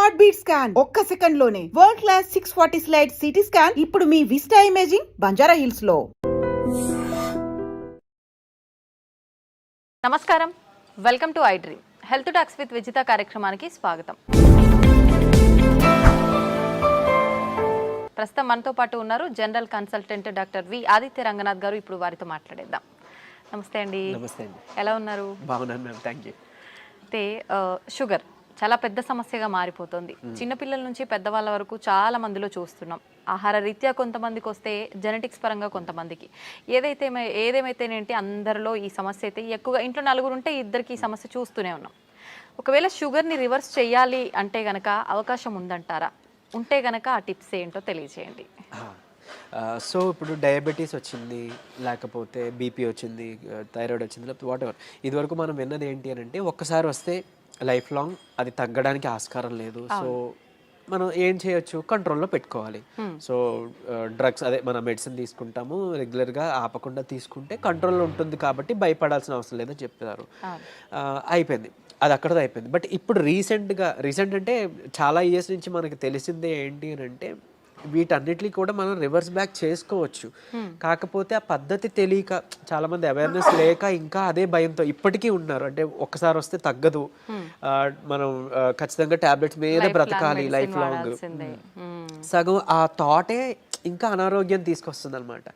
Heart beat scan ఒక్క second లోనే world class 640 slide CT scan ఇప్పుడు మీ విస్టా ఇమేజింగ్ బంజారా హిల్స్ లో. నమస్కారం, welcome to iDream health talks with Vijitha కార్యక్రమానికి స్వాగతం. ప్రస్తుతం మనతో పాటు ఉన్నారు general consultant doctor V Aditya Ranganath గారు. ఇప్పుడు వారితో మాట్లాడేద్దాం. నమస్తే అండి. నమస్తే అండి. ఎలా ఉన్నారు? బాగున్నాను మ్యామ్, థ్యాంక్ యూ. అయితే షుగర్ చాలా పెద్ద సమస్యగా మారిపోతుంది. చిన్నపిల్లల నుంచి పెద్దవాళ్ళ వరకు చాలా మందిలో చూస్తున్నాం. ఆహార రీత్యా కొంతమందికి వస్తే, జెనెటిక్స్ పరంగా కొంతమందికి, ఏదేమైతేనేంటి అందరిలో ఈ సమస్య అయితే ఎక్కువగా. ఇంట్లో నలుగురు ఉంటే ఇద్దరికి ఈ సమస్య చూస్తూనే ఉన్నాం. ఒకవేళ షుగర్ని రివర్స్ చేయాలి అంటే గనక అవకాశం ఉందంటారా? ఉంటే గనక ఆ టిప్స్ ఏంటో తెలియజేయండి. సో ఇప్పుడు డయాబెటీస్ వచ్చింది, లేకపోతే బీపీ వచ్చింది, థైరాయిడ్ వచ్చింది, లేకపోతే వాట్ ఎవర్, ఇదివరకు మనం విన్నది ఏంటి అని అంటే ఒక్కసారి వస్తే లైఫ్ లాంగ్ అది తగ్గడానికి ఆస్కారం లేదు. సో మనం ఏం చేయొచ్చు, కంట్రోల్లో పెట్టుకోవాలి. సో డ్రగ్స్, అదే మన మెడిసిన్ తీసుకుంటాము రెగ్యులర్గా, ఆపకుండా తీసుకుంటే కంట్రోల్లో ఉంటుంది కాబట్టి భయపడాల్సిన అవసరం లేదని చెప్తారు. అయిపోయింది, అది అక్కడతో అయిపోయింది. బట్ ఇప్పుడు రీసెంట్ అంటే చాలా ఇయర్స్ నుంచి మనకి తెలిసిందే ఏంటి అని అంటే వీటన్నిటిని కూడా మనం రివర్స్ బ్యాక్ చేసుకోవచ్చు. కాకపోతే ఆ పద్ధతి తెలియక, చాలా మంది అవేర్నెస్ లేక ఇంకా అదే భయంతో ఇప్పటికీ ఉన్నారు. అంటే ఒక్కసారి వస్తే తగ్గదు, మనం ఖచ్చితంగా టాబ్లెట్స్ మీద బ్రతకాలి లైఫ్ లాంగ్. సగం ఆ థాటే ఇంకా అనారోగ్యం తీసుకొస్తుంది అనమాట.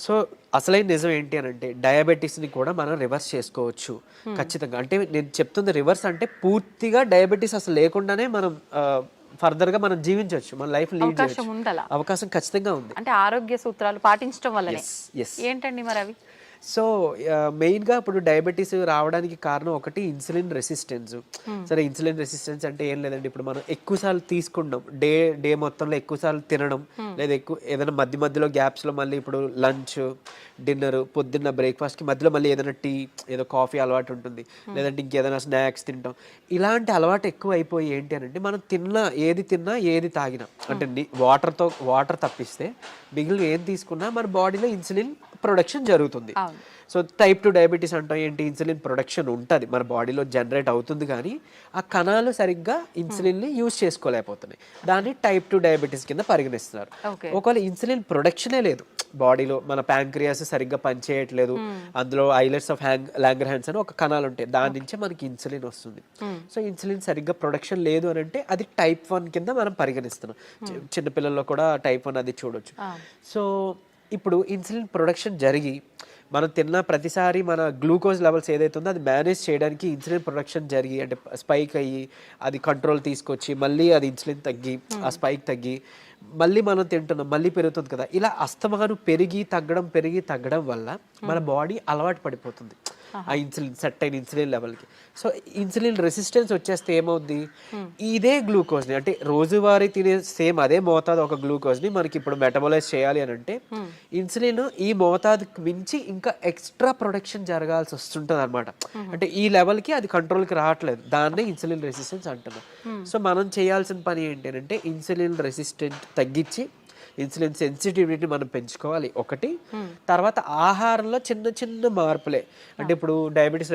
సో అసలైన నిజం ఏంటి అని అంటే డయాబెటీస్ని కూడా మనం రివర్స్ చేసుకోవచ్చు ఖచ్చితంగా. అంటే నేను చెప్తుంది రివర్స్ అంటే పూర్తిగా డయాబెటీస్ అసలు లేకుండానే మనం ఫర్దర్గా మనం జీవించవచ్చు, మన లైఫ్ లీడ్ చేయొచ్చు. అవకాశం ఖచ్చితంగా ఉంది. అంటే ఆరోగ్య సూత్రాలు పాటించడం వల్లనే. ఏంటండి మరి అవి? సో మెయిన్గా ఇప్పుడు డయాబెటీస్ రావడానికి కారణం ఒకటి ఇన్సులిన్ రెసిస్టెన్స్. సరే, ఇన్సులిన్ రెసిస్టెన్స్ అంటే ఏం లేదండి, ఇప్పుడు మనం ఎక్కువసార్లు తీసుకుంటాం, డే మొత్తంలో ఎక్కువసార్లు తినడం, లేదా ఏదైనా మధ్యలో గ్యాప్స్లో మళ్ళీ ఇప్పుడు లంచ్, డిన్నర్, పొద్దున్న బ్రేక్ఫాస్ట్కి మధ్యలో మళ్ళీ ఏదైనా టీ, ఏదో కాఫీ అలవాటు ఉంటుంది, లేదంటే ఇంకేదైనా స్నాక్స్ తింటాం. ఇలాంటి అలవాటు ఎక్కువ అయిపోయి ఏంటి అని అంటే మనం ఏది తిన్నా ఏది తాగినా, అంటే వాటర్ తప్పిస్తే మిగిలిన ఏం తీసుకున్నా మన బాడీలో ఇన్సులిన్ ప్రొడక్షన్ జరుగుతుంది. సో టైప్ 2 డయాబెటీస్ అంటాం ఏంటి, ఇన్సులిన్ ప్రొడక్షన్ ఉంటుంది మన బాడీలో, జనరేట్ అవుతుంది, కానీ ఆ కణాలు సరిగ్గా ఇన్సులిన్ని యూజ్ చేసుకోలేకపోతున్నాయి. దాన్ని టైప్ 2 డయాబెటీస్ కింద పరిగణిస్తున్నారు. ఒకవేళ ఇన్సులిన్ ప్రొడక్షనే లేదు బాడీలో, మన ప్యాంక్రియాస్ సరిగ్గా పనిచేయట్లేదు, అందులో ఐలెట్స్ ఆఫ్ లాంగర్హాన్స్ అని ఒక కణాలు ఉంటాయి, దాని నుంచే మనకి ఇన్సులిన్ వస్తుంది. సో ఇన్సులిన్ సరిగ్గా ప్రొడక్షన్ లేదు అని అంటే అది టైప్ 1 కింద మనం పరిగణిస్తున్నాం. చిన్నపిల్లల్లో కూడా టైప్ 1 అది చూడొచ్చు. సో ఇప్పుడు ఇన్సులిన్ ప్రొడక్షన్ జరిగి మనం తిన్న ప్రతిసారి మన గ్లూకోజ్ లెవెల్స్ ఏదైతే ఉందో అది మేనేజ్ చేయడానికి ఇన్సులిన్ ప్రొడక్షన్ జరిగి, అంటే స్పైక్ అయ్యి అది కంట్రోల్ తీసుకొచ్చి మళ్ళీ అది ఇన్సులిన్ తగ్గి ఆ స్పైక్ తగ్గి మళ్ళీ మనం తింటున్నాం, మళ్ళీ పెరుగుతుంది కదా. ఇలా అస్తమాను పెరిగి తగ్గడం వల్ల మన బాడీ అలవాటు పడిపోతుంది ఆ ఇన్సులిన్, సెట్ అయిన ఇన్సులిన్ లెవెల్కి. సో ఇన్సులిన్ రెసిస్టెన్స్ వచ్చేస్తే ఏమవుద్ది, ఇదే గ్లూకోజ్ని, అంటే రోజువారీ తినే సేమ్ అదే మోతాదు ఒక గ్లూకోజ్ని మనకి ఇప్పుడు మెటబలైజ్ చేయాలి అని అంటే ఇన్సులిన్ ఈ మోతాదుకి మించి ఇంకా ఎక్స్ట్రా ప్రొడక్షన్ జరగాల్సి వస్తుంటుంది అనమాట. అంటే ఈ లెవెల్కి అది కంట్రోల్కి రావట్లేదు, దాన్నే ఇన్సులిన్ రెసిస్టెన్స్ అంటున్నాం. సో మనం చేయాల్సిన పని ఏంటి అంటే ఇన్సులిన్ రెసిస్టెంట్ తగ్గించి ఇన్సులిన్ సెన్సిటివిటీ మనం పెంచుకోవాలి ఒకటి. తర్వాత ఆహారంలో చిన్న మార్పులే, అంటే ఇప్పుడు డయాబెటీస్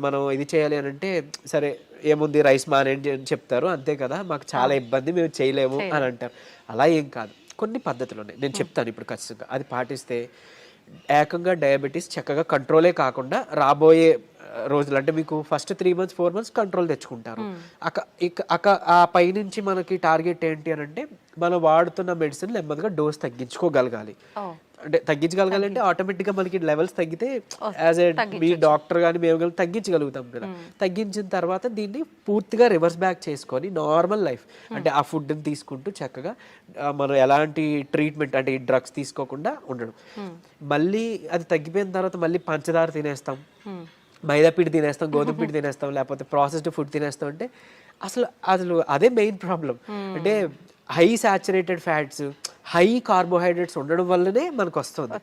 మనం ఇది చేయాలి అని అంటే సరే ఏముంది రైస్ మానేయండి అని చెప్తారు, అంతే కదా, మాకు చాలా ఇబ్బంది, మేము చేయలేము అని అంటారు. అలా ఏం కాదు, కొన్ని పద్ధతులు ఉన్నాయి, నేను చెప్తాను ఇప్పుడు ఖచ్చితంగా. అది పాటిస్తే ఏకంగా డయాబెటీస్ చక్కగా కంట్రోలే కాకుండా రాబోయే రోజులు, అంటే మీకు ఫస్ట్ 3 months 4 months కంట్రోల్ తెచ్చుకుంటారు. ఆ పైనుంచి మనకి టార్గెట్ ఏంటి అని అంటే మనం వాడుతున్న మెడిసిన్ నెమ్మదిగా డోస్ తగ్గించుకోగలగాలి. అంటే తగ్గించగలగాలి అంటే ఆటోమేటిక్గా మనకి లెవెల్స్ తగ్గితే యాజ్ ఏ మీ డాక్టర్ కానీ మేము కానీ తగ్గించగలుగుతాం కదా. తగ్గించిన తర్వాత దీన్ని పూర్తిగా రివర్స్ బ్యాక్ చేసుకొని నార్మల్ లైఫ్, అంటే ఆ ఫుడ్ని తీసుకుంటూ చక్కగా మనం ఎలాంటి ట్రీట్మెంట్, అంటే ఈ డ్రగ్స్ తీసుకోకుండా ఉండడం. మళ్ళీ అది తగ్గిపోయిన తర్వాత మళ్ళీ పంచదార తినేస్తాం, మైదా పిండి తినేస్తాం, గోధుమ పిండి తినేస్తాం, లేకపోతే ప్రాసెస్డ్ ఫుడ్ తినేస్తాం. అంటే అసలు అదే మెయిన్ ప్రాబ్లం. అంటే high saturated fats, high carbohydrates ఉండడం వల్లనే మనకు వస్తుంది.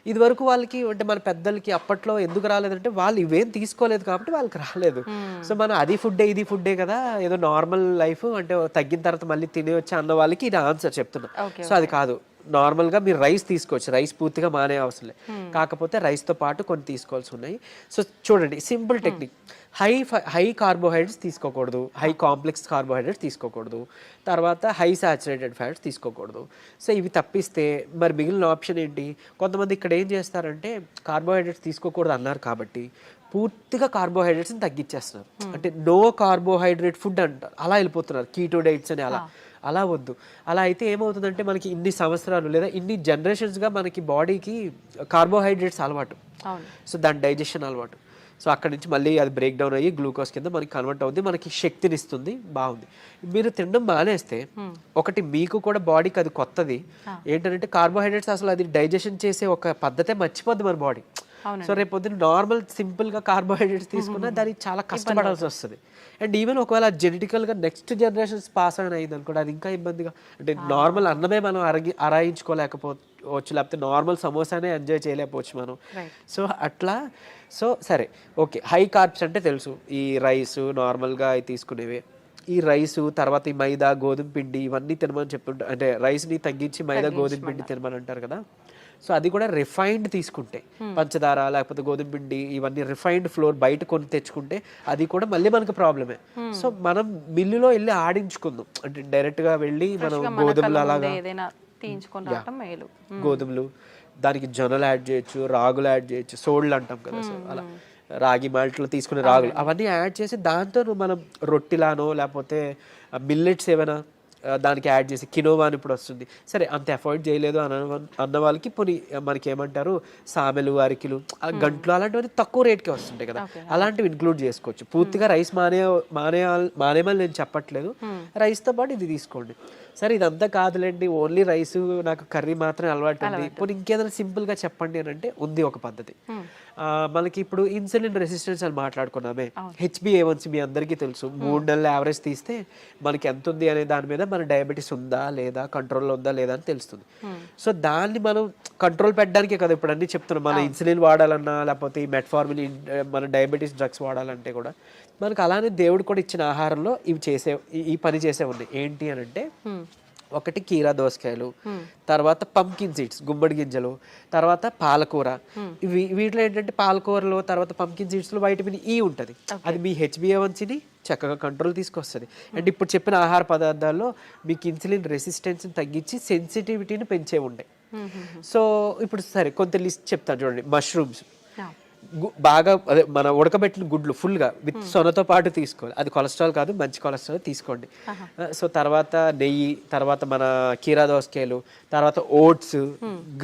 ఇది వరకు వాళ్ళకి, అంటే మన పెద్దలకి అప్పట్లో ఎందుకు రాలేదంటే వాళ్ళు ఇవేం తీసుకోలేదు కాబట్టి వాళ్ళకి రాలేదు. సో మనం అది ఫుడ్డే ఇది ఫుడ్డే కదా, ఏదో నార్మల్ లైఫ్, అంటే తగ్గిన తర్వాత మళ్ళీ తినేయొచ్చు అన్న వాళ్ళకి ఇది ఆన్సర్ చెప్తున్నా. సో అది కాదు, నార్మల్గా మీరు రైస్ తీసుకోవచ్చు, రైస్ పూర్తిగా మానే అవసరం లేదు, కాకపోతే రైస్తో పాటు కొన్ని తీసుకోవాల్సి ఉన్నాయి. సో చూడండి సింపుల్ టెక్నిక్, హై కార్బోహైడ్రేట్స్ తీసుకోకూడదు, హై కాంప్లెక్స్ కార్బోహైడ్రేట్స్ తీసుకోకూడదు, తర్వాత హై సాచురేటెడ్ ఫ్యాట్స్ తీసుకోకూడదు. సో ఇవి తప్పిస్తే మరి మిగిలిన ఆప్షన్ ఏంటి? కొంతమంది ఇక్కడ ఏం చేస్తారంటే కార్బోహైడ్రేట్స్ తీసుకోకూడదు అన్నారు కాబట్టి పూర్తిగా కార్బోహైడ్రేట్స్ని తగ్గించేస్తున్నారు, అంటే నో కార్బోహైడ్రేట్ ఫుడ్ అంటారు, అలా వెళ్ళిపోతున్నారు, కీటో డైట్స్ అని. అలా వద్దు. అలా అయితే ఏమవుతుందంటే మనకి ఇన్ని సంవత్సరాలు లేదా ఇన్ని జనరేషన్స్గా మనకి బాడీకి కార్బోహైడ్రేట్స్ అలవాటు, సో దాని డైజెషన్ అలవాటు. సో అక్కడ నుంచి మళ్ళీ అది బ్రేక్ డౌన్ అయ్యి గ్లూకోజ్ కింద మనకి కన్వర్ట్ అవుతుంది, మనకి శక్తిని ఇస్తుంది, బాగుంది. మీరు తినడం మానేస్తే ఒకటి మీకు కూడా బాడీకి అది కొత్తది ఏంటంటే కార్బోహైడ్రేట్స్ అసలు అది డైజెషన్ చేసే ఒక పద్ధతే మర్చిపోద్ది మన బాడీ. సో రేపు పొద్దున్న నార్మల్ సింపుల్గా కార్బోహైడ్రేట్స్ తీసుకున్నా దానికి చాలా కష్టపడాల్సి వస్తుంది. అండ్ ఈవెన్ ఒకవేళ జెనెటికల్గా నెక్స్ట్ జనరేషన్స్ పాస్ అయిన అయింది అనుకోండి, అది ఇంకా ఇబ్బందిగా, అంటే నార్మల్ అన్నమే మనం అరాయించుకోలేకపోవచ్చు, లేకపోతే నార్మల్ సమోసానే ఎంజాయ్ చేయలేకపోవచ్చు మనం. సో అట్లా. సో సరే ఓకే, హై కార్బ్స్ అంటే తెలుసు, ఈ రైస్ నార్మల్గా అవి తీసుకునేవి, ఈ రైసు తర్వాత ఈ మైదా గోధుమ పిండి ఇవన్నీ తినమని చెప్తుంటారు, అంటే రైస్ని తగ్గించి మైదా గోధుమ పిండి తినమని అంటారు కదా. సో అది కూడా రిఫైన్డ్ తీసుకుంటే, పంచదార లేకపోతే గోధుమ పిండి ఇవన్నీ రిఫైన్డ్ ఫ్లోర్ బయట కొని తెచ్చుకుంటే అది కూడా మళ్ళీ మనకు ప్రాబ్లమే. సో మనం మిల్లులో వెళ్ళి ఆడించుకుందాం, అంటే డైరెక్ట్గా వెళ్ళి మనం గోధుమలు అలాగా గోధుమలు, దానికి జొన్నలు యాడ్ చేయొచ్చు, రాగులు యాడ్ చేయొచ్చు, సోళ్ళు అంటాం కదా, సో అలా రాగి మాల్ట్లో తీసుకునే రాగులు అవన్నీ యాడ్ చేసి దాంతో మనం రొట్టిలానో లేకపోతే మిల్లెట్స్ ఏమైనా దానికి యాడ్ చేసి, కినోవా అని ఇప్పుడు వస్తుంది, సరే అంత అఫోర్డ్ చేయలేదు అన్న వాళ్ళకి పోనీ మనకి ఏమంటారు సామెలు, అరికిలు, గంట్లు అలాంటివన్నీ తక్కువ రేట్కే వస్తుంటాయి కదా, అలాంటివి ఇంక్లూడ్ చేసుకోవచ్చు. పూర్తిగా రైస్ మానేమని నేను చెప్పట్లేదు, రైస్తో పాటు ఇది తీసుకోండి. సరే ఇదంతా కాదులేండి, ఓన్లీ రైస్ నాకు కర్రీ మాత్రమే అలవాటు ఉంది, ఇప్పుడు ఇంకేదైనా సింపుల్గా చెప్పండి అని అంటే ఉంది ఒక పద్ధతి. మనకి ఇప్పుడు ఇన్సులిన్ రెసిస్టెన్స్ అని మాట్లాడుకున్నామే, HbA1c మీ అందరికీ తెలుసు, 3 నెలల యావరేజ్ తీస్తే మనకి ఎంత ఉంది అనే దాని మీద మన డయాబెటీస్ ఉందా లేదా, కంట్రోల్లో ఉందా లేదా అని తెలుస్తుంది. సో దాన్ని మనం కంట్రోల్ పెట్టడానికే కదా ఇప్పుడు అన్ని చెప్తున్నాం, మన ఇన్సులిన్ వాడాలన్నా లేకపోతే ఈ మెట్ఫార్మిన్ మన డయాబెటీస్ డ్రగ్స్ వాడాలంటే కూడా మనకు అలానే దేవుడు కూడా ఇచ్చిన ఆహారంలో ఈ పని చేసే ఉన్నాయి. ఏంటి అని అంటే ఒకటి కీరా దోసకాయలు, తర్వాత పంకిన్ సీడ్స్ గుమ్మడి గింజలు, తర్వాత పాలకూర. వీటిలో ఏంటంటే పాలకూరలో తర్వాత పంకిన్ సీడ్స్లో వైటమిన్ E ఉంటుంది, అది మీ HbA1cని చక్కగా కంట్రోల్ తీసుకొస్తుంది. అండ్ ఇప్పుడు చెప్పిన ఆహార పదార్థాల్లో మీకు ఇన్సులిన్ రెసిస్టెన్స్ని తగ్గించి సెన్సిటివిటీని పెంచే ఉంటాయి. సో ఇప్పుడు సరే కొంత లిస్ట్ చెప్తాను చూడండి. మష్రూమ్స్ బాగా అదే మన ఉడకబెట్టిన గుడ్లు ఫుల్గా విత్ సొనతో పాటు తీసుకోవాలి, అది కొలెస్ట్రాల్ కాదు, మంచి కొలెస్ట్రాల్ తీసుకోండి. సో తర్వాత నెయ్యి, తర్వాత మన కీరా దోసకాయలు, తర్వాత ఓట్స్,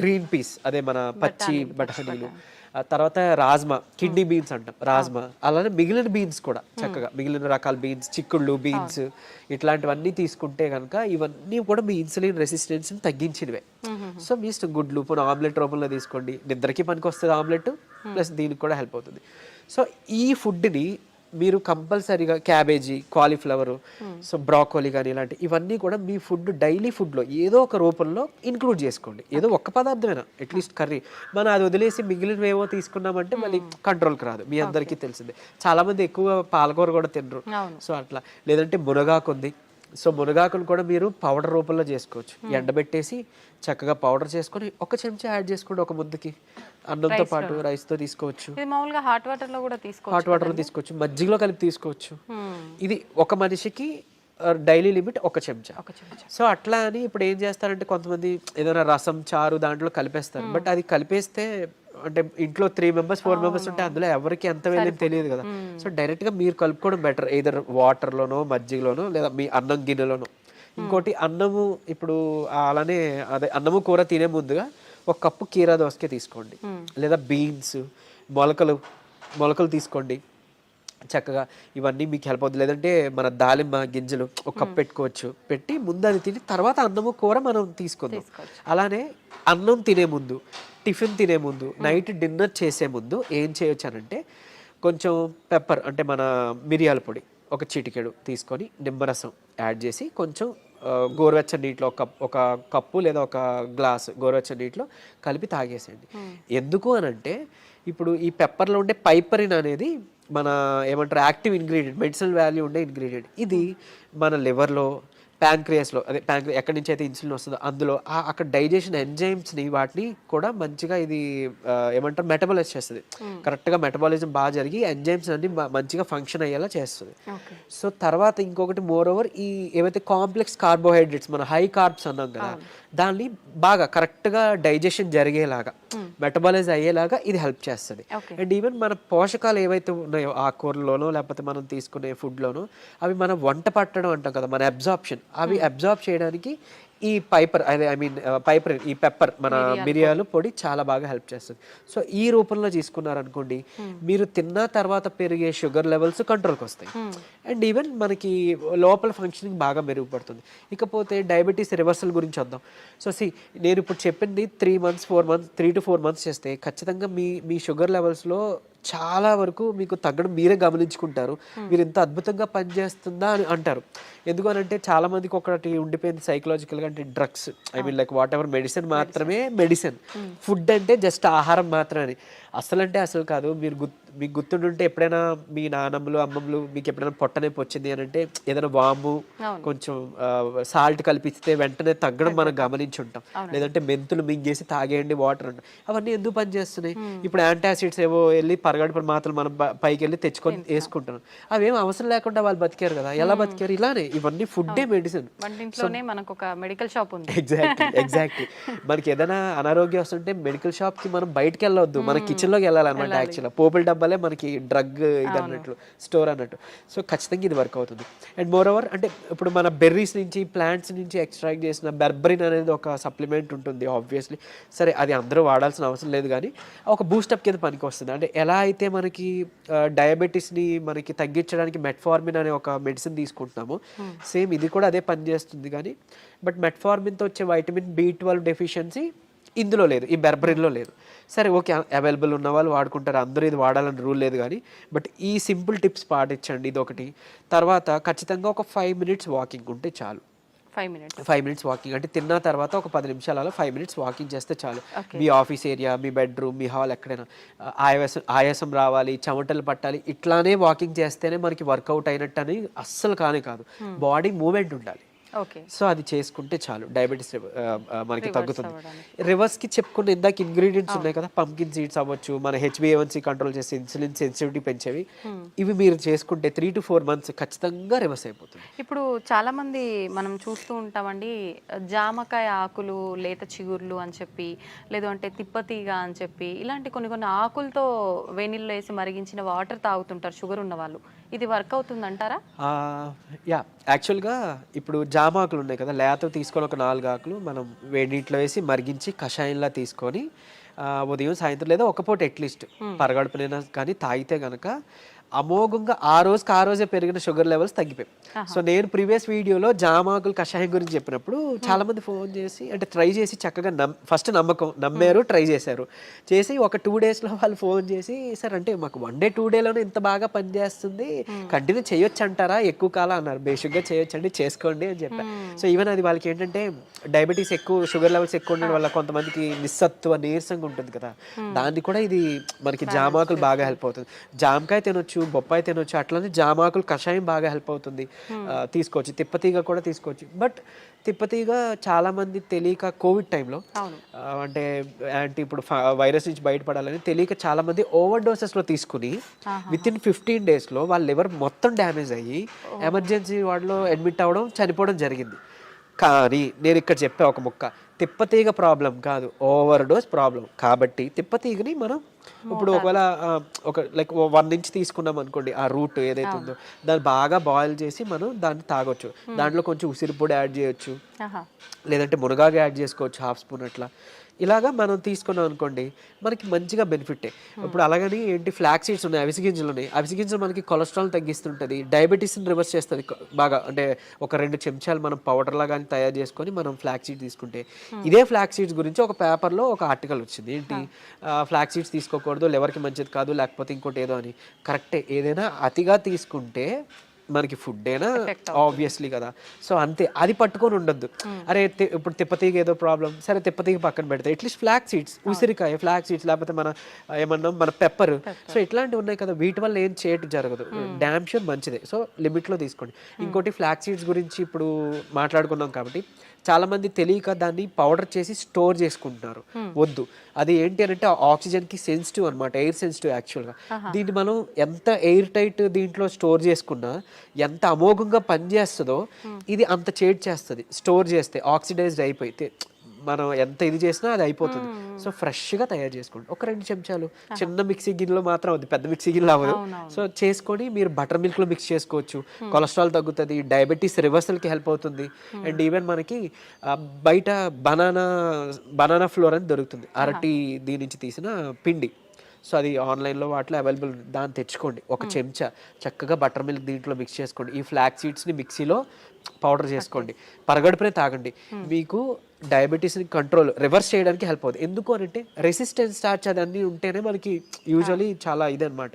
గ్రీన్ పీస్ అదే మన పచ్చి బఠానీలు, తర్వాత రాజ్మా, కిడ్నీ బీన్స్ అంటాం రాజ్మా, అలానే మిగిలిన బీన్స్ కూడా చక్కగా మిగిలిన రకాల బీన్స్, చిక్కుళ్ళు బీన్స్ ఇట్లాంటివన్నీ తీసుకుంటే కనుక ఇవన్నీ కూడా మీ ఇన్సులిన్ రెసిస్టెన్స్ని తగ్గించినవే. సో మీ ఇష్టం, గుడ్లు ఇప్పుడు ఆమ్లెట్ రూపంలో తీసుకోండి, నిద్రకి పనికి వస్తుంది ఆమ్లెట్, ప్లస్ దీనికి కూడా హెల్ప్ అవుతుంది. సో ఈ ఫుడ్ని మీరు కంపల్సరీగా క్యాబేజీ, కాలీఫ్లవర్, సో బ్రాకోలీ కానీ ఇలాంటి ఇవన్నీ కూడా మీ ఫుడ్ డైలీ ఫుడ్లో ఏదో ఒక రూపంలో ఇంక్లూడ్ చేసుకోండి. ఏదో ఒక్క పదార్థమైనా అట్లీస్ట్ కర్రీ, మనం అది వదిలేసి మిగిలినవి ఏవో తీసుకున్నామంటే మళ్ళీ కంట్రోల్కి రాదు, మీ అందరికీ తెలిసిందే. చాలామంది ఎక్కువ పాలకూర కూడా తినరు, సో అట్లా. లేదంటే మునగాకు ఉంది, సో మునగాకును కూడా మీరు పౌడర్ రూపంలో చేసుకోవచ్చు, ఎండబెట్టేసి చక్కగా పౌడర్ చేసుకొని ఒక చెంచా యాడ్ చేసుకోండి ఒక ముద్దకి, అన్నంతో పాటు రైస్తో తీసుకోవచ్చు, హాట్ వాటర్లో కూడా తీసుకోవచ్చు, మజ్జిగలో కలిపి తీసుకోవచ్చు. ఇది ఒక మనిషికి డైలీ లిమిట్ ఒక చెంచా. సో అట్లా అని ఇప్పుడు ఏం చేస్తారంటే కొంతమంది ఏదైనా రసం, చారు దాంట్లో కలిపేస్తారు, బట్ అది కలిపేస్తే అంటే ఇంట్లో 3 members 4 members ఉంటే అందులో ఎవరికి ఎంత వేయలేని తెలియదు కదా. సో డైరెక్ట్గా మీరు కలుపుకోవడం బెటర్, ఏదర్ వాటర్లోనో మజ్జిగలోనో లేదా మీ అన్నం గిన్నెలోనో. ఇంకోటి అన్నము, ఇప్పుడు అలానే అదే అన్నము కూర తినే ముందుగా 1 కప్పు కీరా దోసకాయ తీసుకోండి, లేదా బీన్స్, మొలకలు తీసుకోండి చక్కగా, ఇవన్నీ మీకు హెల్ప్ అవుతుంది. లేదంటే మన దాలిమ్మ గింజలు 1 కప్ పెట్టుకోవచ్చు, పెట్టి ముందు అది తిని తర్వాత అన్నము కూర మనం తీసుకుందాం. అలానే అన్నం తినే ముందు, టిఫిన్ తినే ముందు, నైట్ డిన్నర్ చేసే ముందు ఏం చేయొచ్చు అనంటే కొంచెం పెప్పర్ అంటే మన మిరియాల పొడి 1 చిటికెడు తీసుకొని నిమ్మరసం యాడ్ చేసి కొంచెం గోరువెచ్చని నీటిలో ఒక కప్పు లేదా 1 గ్లాసు గోరువెచ్చని నీటిలో కలిపి తాగేసేయండి. ఎందుకు అనంటే ఇప్పుడు ఈ పెప్పర్లో ఉండే పైపరిన్ అనేది మన ఏమంటారు యాక్టివ్ ఇంగ్రీడియంట్, మెడిసినల్ వాల్యూ ఉండే ఇంగ్రీడియంట్. ఇది మన లివర్లో ప్యాంక్రియాస్లో అదే ఎక్కడి నుంచి అయితే ఇన్సులిన్ వస్తుందో అందులో అక్కడ డైజెషన్ ఎంజైమ్స్ని వాటిని కూడా మంచిగా ఇది ఏమంటారు మెటబాలైజ్ చేస్తుంది. కరెక్ట్గా మెటబాలిజం బాగా జరిగి ఎంజైమ్స్ అన్ని మంచిగా ఫంక్షన్ అయ్యేలా చేస్తుంది. సో తర్వాత ఇంకొకటి మోర్ ఓవర్ ఈ ఏవైతే కాంప్లెక్స్ కార్బోహైడ్రేట్స్ మన హై కార్బ్స్ అన్నాం కదా దాన్ని బాగా కరెక్ట్గా డైజెషన్ జరిగేలాగా మెటబాలైజ్ అయ్యేలాగా ఇది హెల్ప్ చేస్తుంది. అండ్ ఈవెన్ మన పోషకాలు ఏవైతే ఉన్నాయో ఆకుకూరలోనో లేకపోతే మనం తీసుకునే ఫుడ్లోనో అవి మనం వంట పట్టడం అంటాం కదా మన అబ్జార్ప్షన్ అవి అబ్జార్బ్ చేయడానికి ఈ ఈ పెప్పర్ మన మిరియాలు పొడి చాలా బాగా హెల్ప్ చేస్తుంది. సో ఈ రూపంలో తీసుకున్నారనుకోండి మీరు తిన్న తర్వాత పెరిగే షుగర్ లెవెల్స్ కంట్రోల్కి వస్తాయి అండ్ ఈవెన్ మనకి లోపల ఫంక్షనింగ్ బాగా మెరుగుపడుతుంది. ఇకపోతే డయాబెటీస్ రివర్సల్ గురించి వద్దాం. సో నేను ఇప్పుడు చెప్పింది 3 to 4 months చేస్తే ఖచ్చితంగా మీ షుగర్ లెవెల్స్లో చాలా వరకు మీకు తగ్గడం మీరే గమనించుకుంటారు. మీరు ఇంత అద్భుతంగా పనిచేస్తుందా అని అంటారు. ఎందుకనంటే చాలా మందికి ఒకటి ఉండిపోయింది సైకలాజికల్గా, అంటే drugs like what ever medicine మాత్రమే మెడిసిన్, ఫుడ్ అంటే జస్ట్ ఆహారం మాత్రమే. అసలు కాదు. మీకు గుర్తుంటుంటే ఎప్పుడైనా మీ నాన్నమ్మలు అమ్మమ్మలు మీకు ఎప్పుడైనా పొట్టనొప్పి వచ్చింది అని అంటే ఏదైనా వాము కొంచెం సాల్ట్ కలిపిస్తే వెంటనే తగ్గడం మనం గమనించి ఉంటాం. లేదంటే మెంతులు మింగేసి తాగేయండి వాటర్ అంటాం. అవన్నీ ఎందుకు పనిచేస్తున్నాయి? ఇప్పుడు యాంటాసిడ్స్ ఏవో వెళ్ళి పరగడుపుల మాత్రలు మనం పైకి వెళ్ళి తెచ్చుకొని వేసుకుంటాం. అవేం అవసరం లేకుండా వాళ్ళు బతికారు కదా. ఎలా బతికారు? ఇలానే. ఇవన్నీ ఫుడ్డే మెడిసిన్. ఎగ్జాక్ట్లీ. మనకి ఏదైనా అనారోగ్యం వస్తుంటే మెడికల్ షాప్ కి మనం బయటకు వెళ్ళొద్దు, మన కిచెన్ లోకి వెళ్ళాలన్నమాట. యాక్చువల్గా పోపుల డబ్బాలే మనకి డ్రగ్ ఇది అన్నట్లు, స్టోర్ అన్నట్టు. సో ఖచ్చితంగా ఇది వర్క్ అవుతుంది. అండ్ మోర్ ఓవర్ అంటే ఇప్పుడు మన బెర్రీస్ నుంచి ప్లాంట్స్ నుంచి ఎక్స్ట్రాక్ట్ చేసిన బెర్బరిన్ అనేది ఒక సప్లిమెంట్ ఉంటుంది ఆబ్వియస్లీ. సరే అది అందరూ వాడాల్సిన అవసరం లేదు కానీ ఒక బూస్టప్ కింద పనికి వస్తుంది. అంటే ఎలా అయితే మనకి డయాబెటీస్ని మనకి తగ్గించడానికి మెట్ఫార్మిన్ అనే ఒక మెడిసిన్ తీసుకుంటున్నాము, సేమ్ ఇది కూడా అదే పని చేస్తుంది. కానీ బట్ మెట్ఫార్మిన్తో వచ్చే వైటమిన్ B12 డెఫిషియన్సీ ఇందులో లేదు, ఈ బెర్బరిన్లో లేదు. సరే ఓకే, అవైలబుల్ ఉన్న వాళ్ళు వాడుకుంటారు, అందరూ ఇది వాడాలని రూల్ లేదు. కానీ బట్ ఈ సింపుల్ టిప్స్ పాటించండి, ఇది ఒకటి. తర్వాత ఖచ్చితంగా ఒక 5 minutes వాకింగ్ ఉంటే చాలు. 5 minutes వాకింగ్ అంటే తిన్న తర్వాత ఒక 10 నిమిషాలలో 5 minutes వాకింగ్ చేస్తే చాలు. మీ ఆఫీస్ ఏరియా, మీ బెడ్రూమ్, మీ హాల్ ఎక్కడైనా ఆయాసం రావాలి, చెమటలు పట్టాలి, ఇట్లానే వాకింగ్ చేస్తేనే మనకి వర్కౌట్ అయినట్టు అని అస్సలు కాదు. బాడీ మూమెంట్ ఉండాలి. సో అది చేసుకుంటే చాలు, డయాబెటీస్ మనకి తగ్గుతుంది. రివర్స్కి చెప్పుకున్న ఇందాక ఇంగ్రీడియంట్స్ ఉన్నాయి కదా, పంకిన్ సీడ్స్ అవ్వచ్చు, మన HbA1c కంట్రోల్ చేసి ఇన్సులిన్ సెన్సిటివిటీ పెంచేవి, ఇవి మీరు చేసుకుంటే 3 to 4 months ఖచ్చితంగా రివర్స్ అయిపోతుంది. ఇప్పుడు చాలా మంది మనం చూస్తూ ఉంటామండి, జామకాయ ఆకులు, లేత చిగుర్లు అని చెప్పి, లేదు అంటే తిప్పతీగ అని చెప్పి, ఇలాంటి కొన్ని ఆకులతో వేణిల్లో వేసి మరిగించిన వాటర్ తాగుతుంటారు షుగర్ ఉన్న వాళ్ళు. ఇది వర్క్ అవుతుంది అంటారా? యాక్చువల్గా ఇప్పుడు జామాకులు ఉన్నాయి కదా, లేత తీసుకొని ఒక 4 ఆకులు మనం వేడి నీటిలో వేసి మరిగించి కషాయంలా తీసుకొని ఉదయం సాయంత్రం లేదా ఒక పూట అట్లీస్ట్ పరగడుపునైనా కానీ తాగితే కనుక అమోఘంగా ఆ రోజే పెరిగిన షుగర్ లెవెల్స్ తగ్గిపోయాయి. సో నేను ప్రీవియస్ వీడియోలో జామాకులు కషాయం గురించి చెప్పినప్పుడు చాలా మంది ఫోన్ చేసి అంటే ట్రై చేసి చక్కగా ఫస్ట్ నమ్మారు, ట్రై చేశారు. చేసి ఒక 2 daysలో వాళ్ళు ఫోన్ చేసి, సార్ అంటే మాకు 1 day 2 dayలోనే ఇంత బాగా పనిచేస్తుంది, కంటిన్యూ చేయొచ్చు అంటారా, ఎక్కువ కాలం అన్నారు. బేసిక్గా చేయొచ్చండి, చేసుకోండి అని చెప్పారు. సో ఈవెన్ అది వాళ్ళకి ఏంటంటే డయాబెటీస్ ఎక్కువ, షుగర్ లెవెల్స్ ఎక్కువ ఉండడం వల్ల కొంతమందికి నిస్సత్తువ, నీరసంగా ఉంటుంది కదా, దాన్ని కూడా ఇది మనకి జామాకులు బాగా హెల్ప్ అవుతుంది. జామకాయ తినొచ్చు, బొప్పాయి తినొచ్చు, అట్లనే జామాకులు కషాయం బాగా హెల్ప్ అవుతుంది, తీసుకోవచ్చు. తిప్పతీగ కూడా తీసుకోవచ్చు. బట్ తిప్పతీగ చాలా మంది తెలియక కోవిడ్ టైంలో అంటే ఇప్పుడు వైరస్ నుంచి బయటపడాలని తెలియక చాలా మంది ఓవర్ డోసెస్లో తీసుకుని వితిన్ 15 daysలో వాళ్ళ లివర్ మొత్తం డ్యామేజ్ అయ్యి ఎమర్జెన్సీ వార్డులో అడ్మిట్ అవ్వడం, చనిపోవడం జరిగింది. కానీ నేను ఇక్కడ చెప్పే ఒక ముక్క, తిప్పతీగ ప్రాబ్లం కాదు, ఓవర్ డోస్ ప్రాబ్లం. కాబట్టి తిప్పతీగని మనం ఇప్పుడు ఒకవేళ ఒక లైక్ 1 inch తీసుకున్నాం అనుకోండి, ఆ రూట్ ఏదైతే ఉందో దాన్ని బాగా బాయిల్ చేసి మనం దాన్ని తాగొచ్చు. దాంట్లో కొంచెం ఉసిరి పొడి యాడ్ చేయొచ్చు, లేదంటే మునగాకు యాడ్ చేసుకోవచ్చు 1/2 spoon అట్లా. ఇలాగా మనం తీసుకున్నాం అనుకోండి మనకి మంచిగా బెనిఫిటే. ఇప్పుడు అలాగని ఏంటి ఫ్లాక్ సీడ్స్ ఉన్నాయి, అవిసె గింజలు ఉన్నాయి. అవిసె గింజలు మనకి కొలెస్ట్రాల్ తగ్గిస్తుంటుంది, డయాబెటీస్ని రివర్స్ చేస్తుంది బాగా. అంటే ఒక 2 చెంచాలు మనం పౌడర్లా కానీ తయారు చేసుకొని మనం ఫ్లాక్ సీడ్స్ తీసుకుంటే, ఇదే ఫ్లాక్ సీడ్స్ గురించి ఒక పేపర్లో ఒక ఆర్టికల్ వచ్చింది. ఏంటి, ఫ్లాక్ సీడ్స్ తీసుకోకూడదు, లివర్కి మంచిది కాదు, లేకపోతే ఇంకోటి ఏదో అని. కరెక్టే, ఏదైనా అతిగా తీసుకుంటే మనకి ఫుడ్ అయినా ఆబ్వియస్లీ కదా. సో అంతే, అది పట్టుకొని ఉండొద్దు. అరే ఇప్పుడు తిప్పతీగ ఏదో ప్రాబ్లం, సరే తిప్పతీగ పక్కన పెడితే అట్లీస్ట్ ఫ్లాక్ సీడ్స్, ఉసిరికాయ ఫ్లాక్ సీడ్స్, లేకపోతే మన ఏమన్నాం మన పెప్పర్, సో ఇట్లాంటివి ఉన్నాయి కదా, వీటి వల్ల ఏం చేయటం జరగదు. డ్యామ్ షూర్ మంచిదే. సో లిమిట్లో తీసుకోండి. ఇంకోటి ఫ్లాక్ సీడ్స్ గురించి ఇప్పుడు మాట్లాడుకున్నాం కాబట్టి చాలా మంది తెలియక దాన్ని పౌడర్ చేసి స్టోర్ చేసుకుంటున్నారు. వద్దు, అది ఏంటి అని అంటే ఆక్సిజన్కి సెన్సిటివ్ అనమాట, ఎయిర్ సెన్సిటివ్ యాక్చువల్గా. దీన్ని మనం ఎంత ఎయిర్ టైట్ దీంట్లో స్టోర్ చేసుకున్నా, ఎంత అమోఘంగా పనిచేస్తుందో ఇది అంత చేడ్ చేస్తుంది. స్టోర్ చేస్తే ఆక్సిడైజ్డ్ అయిపోయి మనం ఎంత ఇది చేసినా అది అయిపోతుంది. సో ఫ్రెష్గా తయారు చేసుకోండి. ఒక 2 చెంచాలు చిన్న మిక్సీ గిన్నెలో మాత్రం అవుతుంది, పెద్ద మిక్సీ గిన్నెలో అవ్వదు. సో చేసుకొని మీరు బటర్ మిల్క్లో మిక్స్ చేసుకోవచ్చు. కొలెస్ట్రాల్ తగ్గుతుంది, డయాబెటీస్ రివర్సల్కి హెల్ప్ అవుతుంది. అండ్ ఈవెన్ మనకి బయట బనానా ఫ్లోర్ అని దొరుకుతుంది, అరటి దీని నుంచి తీసిన పిండి. సో అది ఆన్లైన్లో వాటిలో అవైలబుల్ ఉంది. దాన్ని తెచ్చుకోండి. ఒక చెంచా చక్కగా బటర్ మిల్క్ దీంట్లో మిక్స్ చేసుకోండి. ఈ ఫ్లాక్ సీడ్స్ని మిక్సీలో పౌడర్ చేసుకోండి. పరగడుపునే తాగండి. మీకు డయాబెటీస్ని కంట్రోల్ రివర్స్ చేయడానికి హెల్ప్ అవుతుంది. ఎందుకు అంటే రెసిస్టెన్స్ స్టార్చ్ అదన్నీ ఉంటేనే మనకి యూజువలీ చాలా ఇదనమాట.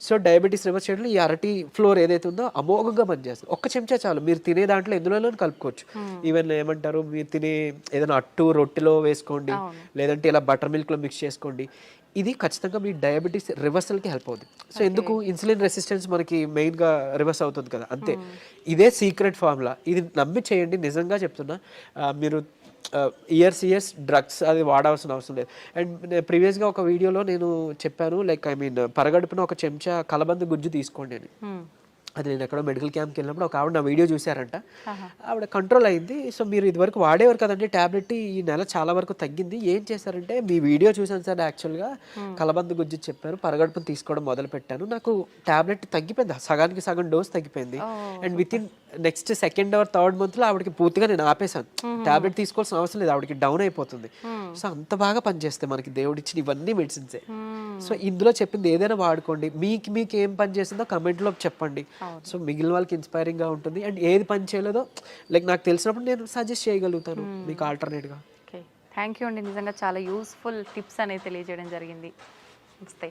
సో డయాబెటీస్ రివర్స్ చేయడంలో ఈ అరటి ఫ్లోర్ ఏదైతే ఉందో అమోఘంగా పనిచేస్తుంది. ఒక్క చెంచా చాలు. మీరు తినే దాంట్లో ఎందులోనూ కలుపుకోవచ్చు. ఈవెన్ ఏమంటారు, మీరు తినే ఏదైనా అట్టు రొట్టెలో వేసుకోండి, లేదంటే ఇలా బటర్ మిల్క్లో మిక్స్ చేసుకోండి. ఇది ఖచ్చితంగా మీ డయాబెటీస్ రివర్సల్కి హెల్ప్ అవుతుంది. సో ఎందుకు, ఇన్సులిన్ రెసిస్టెన్స్ మనకి మెయిన్గా రివర్స్ అవుతుంది కదా, అంతే. ఇదే సీక్రెట్ ఫార్ములా. ఇది నమ్మి చేయండి, నిజంగా చెప్తున్నా. మీరు ఇయర్స్ డ్రగ్స్ అది వాడాల్సిన అవసరం లేదు. అండ్ ప్రీవియస్గా ఒక వీడియోలో నేను చెప్పాను, లైక్ పరగడుపున ఒక చెంచా కలబంద గుజ్జు తీసుకోండి అని. అది నేను ఎక్కడో మెడికల్ క్యాంప్కి వెళ్ళినప్పుడు ఒక ఆవిడ నా వీడియో చూసారంట. ఆవిడ కంట్రోల్ అయింది. సో మీరు ఇదివరకు వాడేవారు కదండి ట్యాబ్లెట్, ఈ నెల చాలా వరకు తగ్గింది. ఏం చేశారంటే, మీ వీడియో చూసాను సార్, యాక్చువల్గా కలబంద గుజ్జు చెప్పారు, పరగడుపును తీసుకోవడం మొదలు పెట్టాను, నాకు ట్యాబ్లెట్ తగ్గిపోయింది, సగానికి సగం డోస్ తగ్గిపోయింది. And with in next 2nd or 3rd మంత్లో ఆవిడకి పూర్తిగా నేను ఆపేశాను. ట్యాబ్లెట్ తీసుకోవాల్సిన అవసరం లేదు, ఆవిడకి డౌన్ అయిపోతుంది. సో అంత బాగా పనిచేస్తాయి మనకి దేవుడిచ్చిన ఇవన్నీ మెడిసిన్సే. సో ఇందులో చెప్పింది ఏదైనా వాడుకోండి. మీకు ఏం పని చేసిందో కమెంట్లో చెప్పండి. సో మిగిలిన వాళ్ళకి ఇన్స్పైరింగ్గా ఉంటుంది. అండ్ ఏది పని చేయలేదో లైక్ నాకు తెలిసినప్పుడు నేను సజెస్ట్ చేయగలుగుతాను మీకు ఆల్టర్నేట్గా. ఓకే, థ్యాంక్ యూ అండి. నిజంగా చాలా యూస్ఫుల్ టిప్స్ అనేది తెలియజేయడం జరిగింది. నమస్తే.